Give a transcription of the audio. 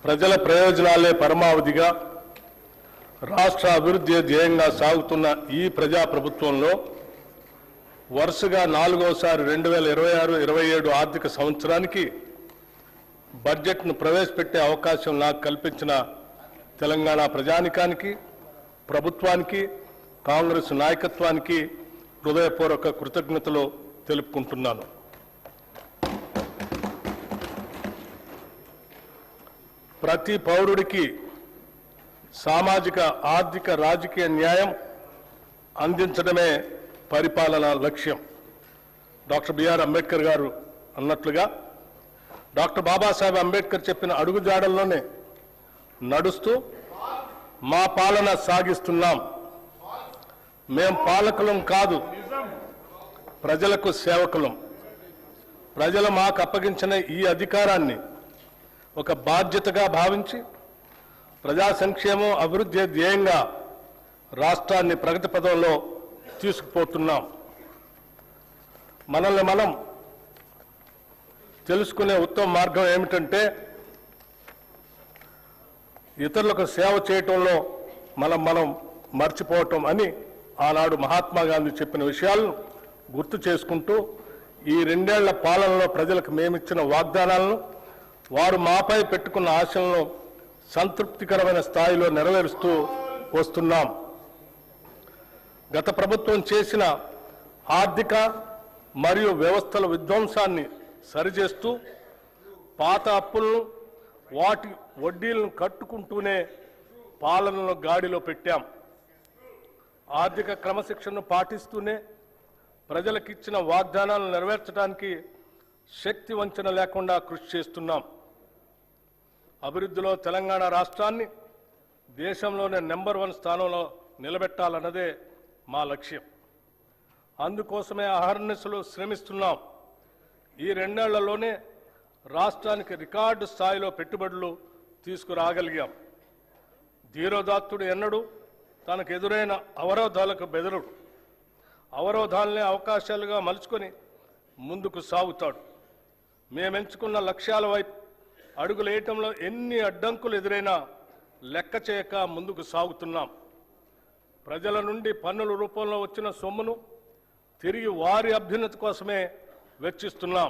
ప్రజల ప్రయోజనాలే పరమావధిగా రాష్ట్ర అభివృద్ధి ధ్యేయంగా సాగుతున్న ఈ ప్రజాప్రభుత్వంలో వరుసగా 4వసారి 2026-27 ఆర్థిక సంవత్సరానికి బడ్జెట్ను ప్రవేశపెట్టే అవకాశం నాకు కల్పించిన తెలంగాణ ప్రజానికానికి, ప్రభుత్వానికి, కాంగ్రెస్ నాయకత్వానికి హృదయపూర్వక కృతజ్ఞతలు తెలుపుకుంటున్నాను. ప్రతి పౌరుడికి సామాజిక, ఆర్థిక, రాజకీయ న్యాయం అందించడమే పరిపాలన లక్ష్యం. డాక్టర్ బిఆర్ అంబేద్కర్ గారు అన్నట్లుగా డాక్టర్ బాబాసాహెబ్ అంబేద్కర్ చెప్పిన అడుగుజాడల్లోనే నడుస్తూ మా పాలన సాగిస్తున్నాం. మేం పాలకులం కాదు, ప్రజలకు సేవకులం. ప్రజలు మాకు అప్పగించిన ఈ అధికారాన్ని ఒక బాధ్యతగా భావించి ప్రజా సంక్షేమం, అభివృద్ధి ధ్యేయంగా రాష్ట్రాన్ని ప్రగతి పథంలో తీసుకుపోతున్నాం. మనల్ని మనం తెలుసుకునే ఉత్తమ మార్గం ఏమిటంటే ఇతరులకు సేవ చేయటంలో మనం మర్చిపోవటం అని ఆనాడు మహాత్మా గాంధీ చెప్పిన విషయాలను గుర్తు చేసుకుంటూ ఈ 2 ఏళ్ల పాలనలో ప్రజలకు మేమిచ్చిన వాగ్దానాలను, వారు మాపై పెట్టుకున్న ఆశలను సంతృప్తికరమైన స్థాయిలో నెరవేరుస్తూ వస్తున్నాం. గత ప్రభుత్వం చేసిన ఆర్థిక మరియు వ్యవస్థల విధ్వంసాన్ని సరిచేస్తూ పాత అప్పులను, వాటి వడ్డీలను కట్టుకుంటూనే పాలనను గాడిలో పెట్టాం. ఆర్థిక క్రమశిక్షణను పాటిస్తూనే ప్రజలకిచ్చిన వాగ్దానాలను నెరవేర్చడానికి శక్తి వంచన లేకుండా కృషి చేస్తున్నాం. అభివృద్ధిలో తెలంగాణ రాష్ట్రాన్ని దేశంలోనే నెంబర్ 1 స్థానంలో నిలబెట్టాలన్నదే మా లక్ష్యం. అందుకోసమే అహర్నిశలు శ్రమిస్తున్నాం. ఈ 2 ఏళ్లలోనే రాష్ట్రానికి రికార్డు స్థాయిలో పెట్టుబడులు తీసుకురాగలిగాం. ధీరోదాత్తుడు ఎన్నడూ తనకు ఎదురైన అవరోధాలకు బెదరుడు. అవరోధాలనే అవకాశాలుగా మలుచుకొని ముందుకు సాగుతాడు. మేమెంచుకున్న లక్ష్యాల వైపు అడుగులేయటంలో ఎన్ని అడ్డంకులు ఎదురైనా లెక్క చేయక ముందుకు సాగుతున్నాం. ప్రజల నుండి పన్నుల రూపంలో వచ్చిన సొమ్మును తిరిగి వారి అభ్యున్నతి కోసమే వెచ్చిస్తున్నాం.